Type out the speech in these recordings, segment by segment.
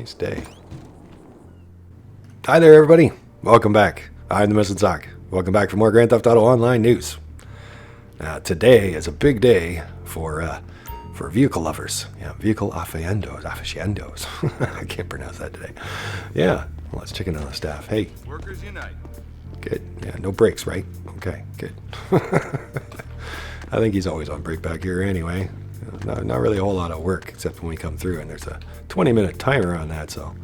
Nice day. Hi there, everybody. Welcome back. I'm the Missing Sock. Welcome back for more Grand Theft Auto Online news. Today is a big day for vehicle lovers. Yeah, vehicle aficionados. I can't pronounce that today. Yeah, well, let's check in on the staff. Hey. Workers unite. Good. Yeah, no breaks, right? Okay, good. I think he's always on break back here anyway. Not really a whole lot of work, except when we come through, and there's a 20-minute timer on that, so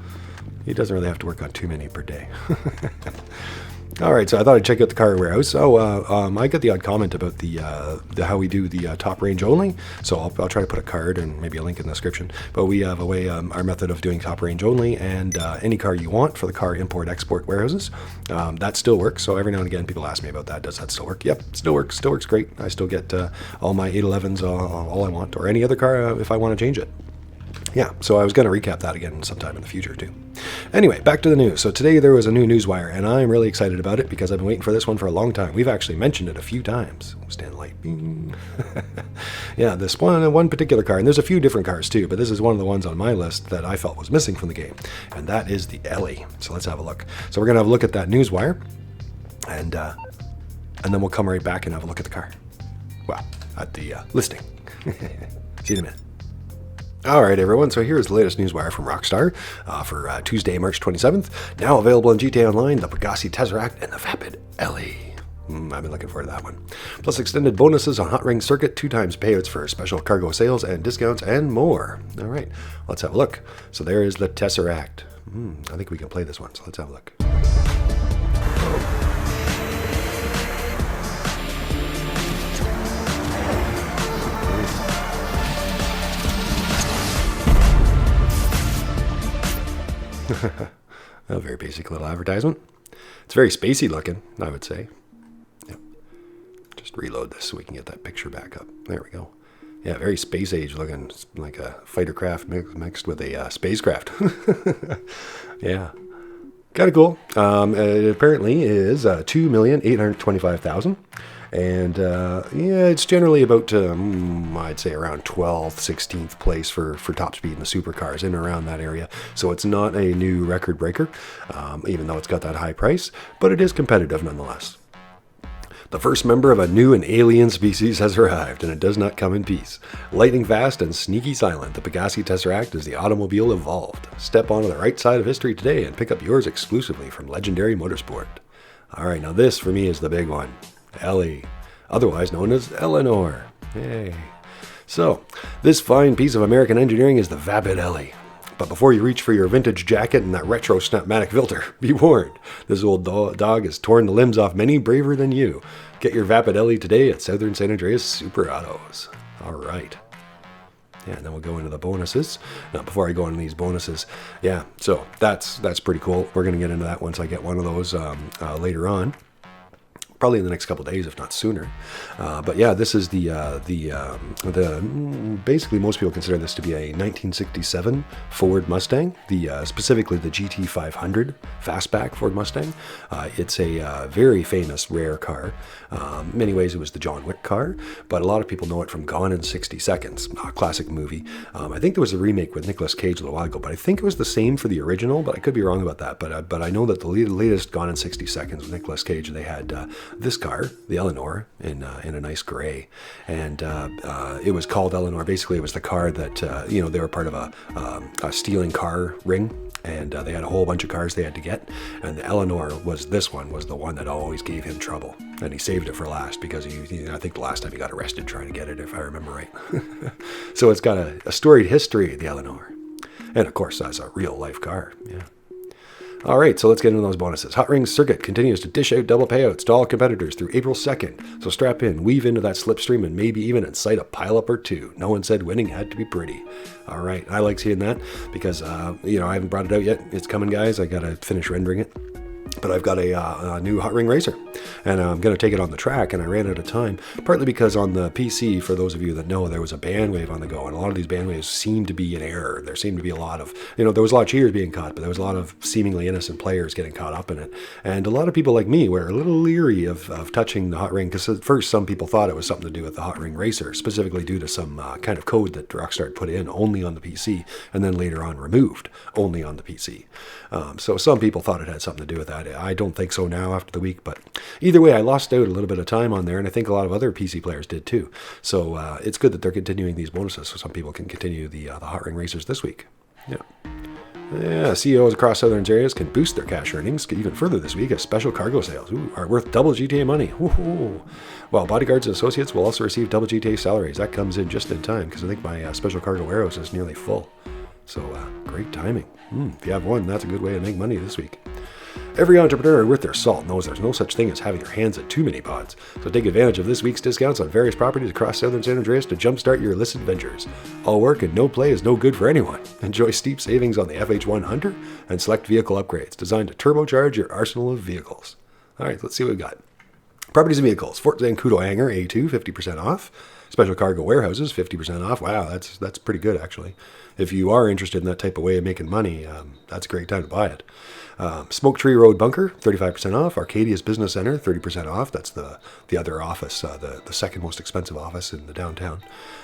he doesn't really have to work on too many per day. All right, so I thought I'd check out the car warehouse. I got the odd comment about the how we do the top range only. So I'll try to put a card and maybe a link in the description. But we have a way, our method of doing top range only, and any car you want for the car import export warehouses. That still works. So every now and again, people ask me about that. Does that still work? Yep, still works. Still works great. I still get all my 811s, all I want, or any other car if I want to change it. Yeah, so I was going to recap that again sometime in the future, too. Anyway, back to the news. So today there was a new Newswire, and I'm really excited about it because I've been waiting for this one for a long time. We've actually mentioned it a few times. Stand light. Bing. Yeah, this one particular car, and there's a few different cars, too, but this is one of the ones on my list that I felt was missing from the game, and that is the Ellie. So let's have a look. So we're going to have a look at that Newswire, and then we'll come right back and have a look at the car. Well, at the listing. See you in a minute. All right, everyone, so here's the latest Newswire from Rockstar for Tuesday, March 27th. Now available on GTA Online, the Pegasi Tezeract and the Vapid Ellie. I've been looking forward to that one. Plus extended bonuses on Hotring Circuit, 2x payouts for special cargo sales and discounts, and more. All right, let's have a look. So there is the Tesseract. I think we can play this one, so let's have a look. A very basic little advertisement. It's very spacey looking, I would say. Yep. Just reload this so we can get that picture back up. There we go. Yeah, very space age looking, like a fighter craft mixed with a spacecraft. Yeah. Kind of cool. It apparently is $2,825,000. And yeah, it's generally about, I'd say around 12th, 16th place for top speed in the supercars, in and around that area. So it's not a new record breaker, even though it's got that high price, but it is competitive nonetheless. The first member of a new and alien species has arrived, and it does not come in peace. Lightning fast and sneaky silent, the Pegasi Tesseract is the automobile evolved. Step onto the right side of history today and pick up yours exclusively from Legendary Motorsport. All right, now this for me is the big one. Ellie, otherwise known as Eleanor. Yay. So, this fine piece of American engineering is the Vapid Ellie. But before you reach for your vintage jacket and that retro Snapmatic filter, be warned, this old dog has torn the limbs off many braver than you. Get your Vapid Ellie today at Southern San Andreas Super Autos. All right. Yeah, and then we'll go into the bonuses. Now, before I go into these bonuses, yeah, so that's pretty cool. We're going to get into that once I get one of those later on. Probably in the next couple of days, if not sooner. But yeah, this is the basically most people consider this to be a 1967 Ford Mustang, specifically the GT500 Fastback Ford Mustang. It's a very famous rare car. In many ways, it was the John Wick car, but a lot of people know it from Gone in 60 Seconds, a classic movie. I think there was a remake with Nicolas Cage a little while ago, but I think it was the same for the original, but I could be wrong about that. But I know that the latest Gone in 60 Seconds with Nicolas Cage, they had this car, the Eleanor, in a nice gray, and it was called Eleanor. Basically, it was the car that they were part of a stealing car ring, and they had a whole bunch of cars they had to get, and the Eleanor was the one that always gave him trouble, and he saved it for last because I think the last time he got arrested trying to get it, if I remember right. So it's got a storied history, the Eleanor, and of course that's a real life car. Yeah. All right, so let's get into those bonuses. Hotring Circuit continues to dish out double payouts to all competitors through April 2nd. So strap in, weave into that slipstream, and maybe even incite a pileup or two. No one said winning had to be pretty. All right, I like seeing that because, I haven't brought it out yet. It's coming, guys. I got to finish rendering it. But I've got a new Hotring racer, and I'm going to take it on the track, and I ran out of time, partly because on the PC, for those of you that know, there was a band wave on the go, and a lot of these band waves seemed to be in error. There seemed to be a lot of, there was a lot of cheaters being caught, but there was a lot of seemingly innocent players getting caught up in it. And a lot of people like me were a little leery of touching the Hotring, because at first some people thought it was something to do with the Hotring racer, specifically due to some kind of code that Rockstar put in only on the PC, and then later on removed only on the PC. So some people thought it had something to do with that. I don't think so now after the week, but either way, I lost out a little bit of time on there, and I think a lot of other PC players did too. So it's good that they're continuing these bonuses, so some people can continue the Hotring racers this week. Yeah, CEOs across southern areas can boost their cash earnings even further this week as special cargo sales are worth double GTA money. While bodyguards and associates will also receive double GTA salaries. That comes in just in time because I think my special cargo warehouse is nearly full. So great timing. If you have one, that's a good way to make money this week. Every entrepreneur worth their salt knows there's no such thing as having your hands at too many pods. So take advantage of this week's discounts on various properties across southern San Andreas to jumpstart your illicit ventures. All work and no play is no good for anyone. Enjoy steep savings on the FH1 Hunter and select vehicle upgrades designed to turbocharge your arsenal of vehicles. All right, let's see what we've got. Properties and vehicles. Fort Zancudo Hangar A2, 50% off. Special cargo warehouses, 50% off. Wow, that's pretty good, actually. If you are interested in that type of way of making money, that's a great time to buy it. Smoke Tree Road Bunker, 35% off. Arcadia's Business Center, 30% off. That's the other office, the second most expensive office in the downtown.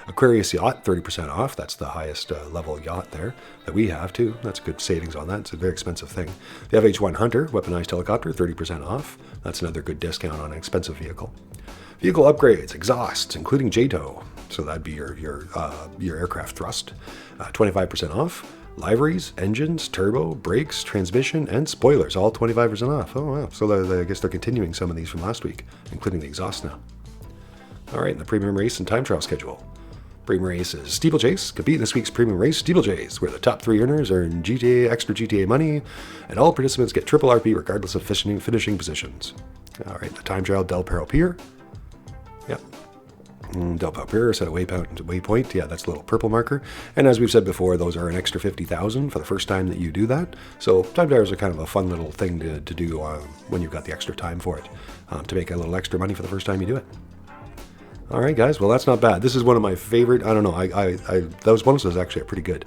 Aquarius Yacht, 30% off. That's the highest level yacht there that we have, too. That's good savings on that. It's a very expensive thing. The FH1 Hunter, weaponized helicopter, 30% off. That's another good discount on an expensive vehicle. Vehicle upgrades, exhausts, including JTOW. So that'd be your aircraft thrust. 25% off. Liveries, engines, turbo, brakes, transmission, and spoilers, all 25% off. Oh, wow. So I guess they're continuing some of these from last week, including the exhaust now. All right, and the premium race and time trial schedule. Premium race is Steeplechase. Compete in this week's premium race, Steeplechase, where the top 3 earners earn extra GTA money, and all participants get triple RP regardless of finishing positions. All right, the time trial, Del Perro Pier. Yep. Del Pier set a waypoint. Yeah, that's a little purple marker. And as we've said before, those are an extra 50,000 for the first time that you do that. So time trials are kind of a fun little thing to do when you've got the extra time for it, to make a little extra money for the first time you do it. All right, guys. Well, that's not bad. This is one of my favorite. I don't know. Those bonuses actually are pretty good.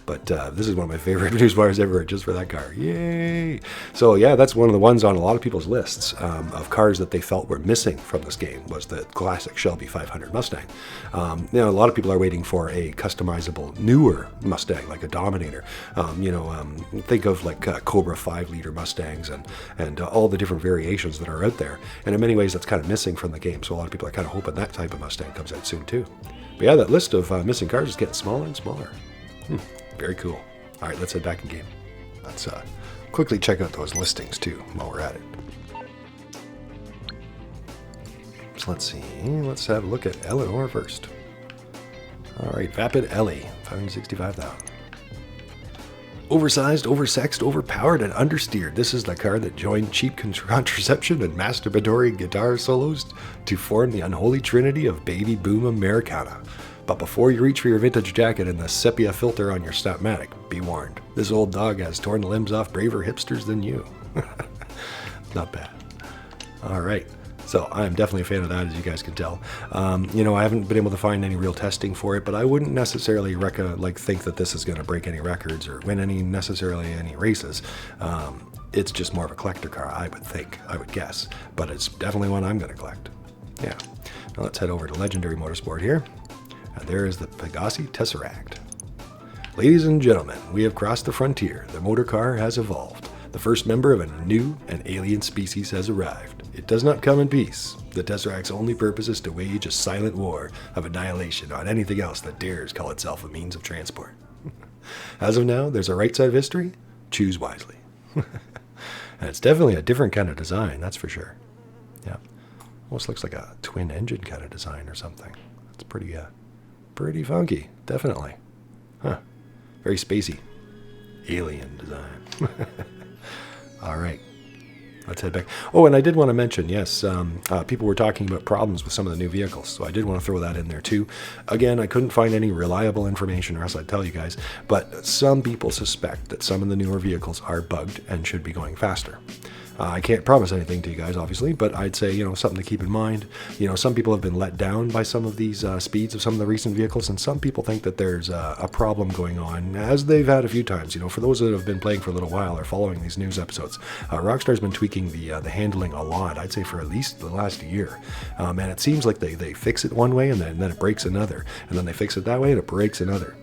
But this is one of my favorite Newswires ever, just for that car. Yay! So yeah, that's one of the ones on a lot of people's lists of cars that they felt were missing from this game, was the classic Shelby 500 Mustang. A lot of people are waiting for a customizable, newer Mustang, like a Dominator. Think of like Cobra 5-liter Mustangs and all the different variations that are out there. And in many ways, that's kind of missing from the game. So a lot of people are kind of hoping that type of Mustang comes out soon too. But yeah, that list of missing cars is getting smaller and smaller. Very cool. All right, let's head back in game. Let's quickly check out those listings too while we're at it. So let's see. Let's have a look at Eleanor first. All right, Vapid Ellie, 565,000. Oversized, oversexed, overpowered, and understeered. This is the car that joined cheap contraception and masturbatory guitar solos to form the unholy trinity of baby boom Americana. But before you reach for your vintage jacket and the sepia filter on your Snapmatic, be warned. This old dog has torn the limbs off braver hipsters than you. Not bad. All right. So I'm definitely a fan of that, as you guys can tell. I haven't been able to find any real testing for it, but I wouldn't necessarily think that this is going to break any records or win any races. It's just more of a collector car, I would guess. But it's definitely one I'm going to collect. Yeah. Now let's head over to Legendary Motorsport here. And there is the Pegasi Tesseract. Ladies and gentlemen, we have crossed the frontier. The motor car has evolved. The first member of a new and alien species has arrived. It does not come in peace. The Tesseract's only purpose is to wage a silent war of annihilation on anything else that dares call itself a means of transport. As of now, there's a right side of history. Choose wisely. And it's definitely a different kind of design, that's for sure. Yeah. Almost looks like a twin engine kind of design or something. It's pretty funky, definitely. Huh. Very spacey. Alien design. All right. Let's head back. Oh, and I did want to mention, yes, people were talking about problems with some of the new vehicles, so I did want to throw that in there too. Again, I couldn't find any reliable information, or else I'd tell you guys, but some people suspect that some of the newer vehicles are bugged and should be going faster. I can't promise anything to you guys, obviously, but I'd say, something to keep in mind. Some people have been let down by some of these speeds of some of the recent vehicles, and some people think that there's a problem going on, as they've had a few times. For those that have been playing for a little while or following these news episodes, Rockstar's been tweaking the handling a lot, I'd say for at least the last year. And it seems like they fix it one way, and then it breaks another, and then they fix it that way, and it breaks another.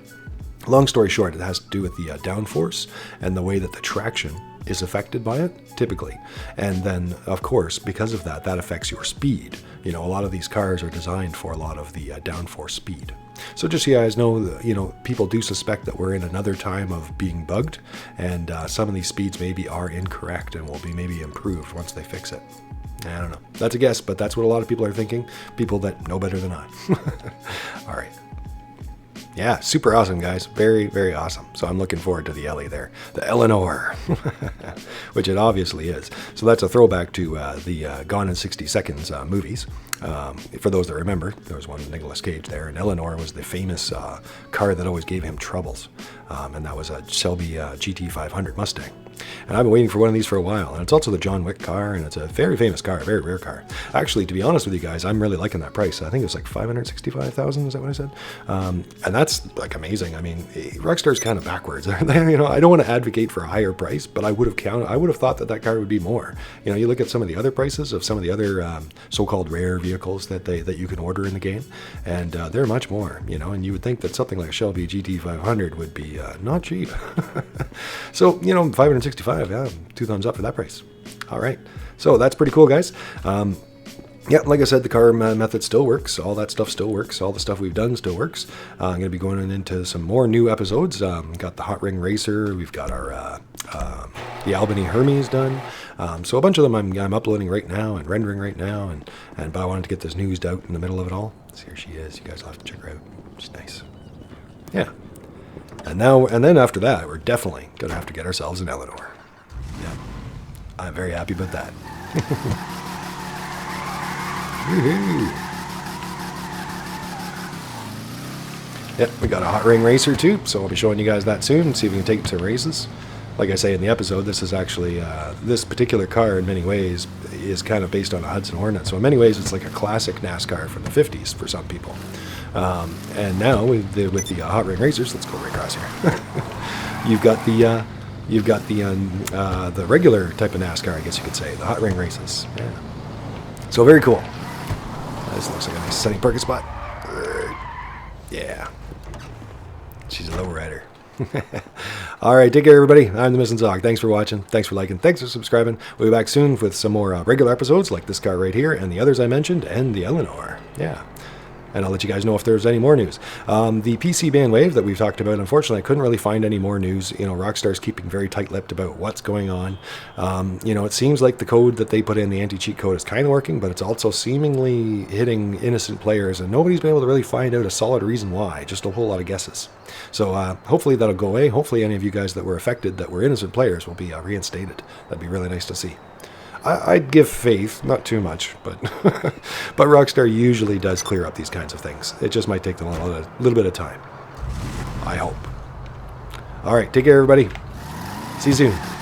Long story short, it has to do with the downforce and the way that the traction is affected by it, typically. And then, of course, because of that, that affects your speed. A lot of these cars are designed for a lot of the downforce speed. So just so you guys know, people do suspect that we're in another time of being bugged, and some of these speeds maybe are incorrect and will be maybe improved once they fix it. I don't know. That's a guess, but that's what a lot of people are thinking. People that know better than I. All right. Yeah, super awesome, guys. Very, very awesome. So I'm looking forward to the Ellie there. The Eleanor, which it obviously is. So that's a throwback to the Gone in 60 Seconds movies. For those that remember, there was one with Nicolas Cage there, and Eleanor was the famous car that always gave him troubles. And that was a Shelby GT500 Mustang. And I've been waiting for one of these for a while. And it's also the John Wick car, and it's a very famous car, a very rare car. Actually, to be honest with you guys, I'm really liking that price. I think it was like $565,000, is that what I said? And that's like amazing. I mean, Rockstar's kind of backwards. I don't want to advocate for a higher price, but I would have thought that car would be more. You look at some of the other prices of some of the other so-called rare vehicles that you can order in the game, and they're much more, and you would think that something like a Shelby GT500 would be not cheap. So, 565, yeah, 2 thumbs up for that price. All right, so that's pretty cool, guys. Yeah, like I said, the car method still works. All that stuff still works. All the stuff we've done still works. I'm going to be going into some more new episodes. Got the Hotring Racer. We've got our the Albany Hermes done. So a bunch of them I'm uploading right now and rendering right now. But I wanted to get this news out in the middle of it all. So here she is. You guys will have to check her out. She's nice. Yeah. And then after that, we're definitely going to have to get ourselves an Eleanor. Yeah. I'm very happy about that. Yep, we got a Hotring Racer too, so I'll be showing you guys that soon, see if we can take it to races. Like I say in the episode, this is actually, this particular car in many ways is kind of based on a Hudson Hornet, so in many ways it's like a classic NASCAR from the 50s for some people. And now with the Hotring Racers, let's go right across here. You've got the regular type of NASCAR, I guess you could say, the Hotring Races. Yeah. So very cool. This looks like a nice sunny parking spot. Yeah. She's a lowrider. All right, take care, everybody. I'm the Missing Zog. Thanks for watching. Thanks for liking. Thanks for subscribing. We'll be back soon with some more regular episodes like this car right here and the others I mentioned and the Eleanor. Yeah. And I'll let you guys know if there's any more news. The PC ban wave that we've talked about, unfortunately, I couldn't really find any more news. Rockstar's keeping very tight-lipped about what's going on. It seems like the code that they put in, the anti-cheat code, is kind of working, but it's also seemingly hitting innocent players, and nobody's been able to really find out a solid reason why, just a whole lot of guesses. So hopefully that'll go away. Hopefully any of you guys that were affected, that were innocent players, will be reinstated. That'd be really nice to see. I'd give faith, not too much, but but Rockstar usually does clear up these kinds of things. It just might take them a little bit of time. I hope. All right, take care, everybody. See you soon.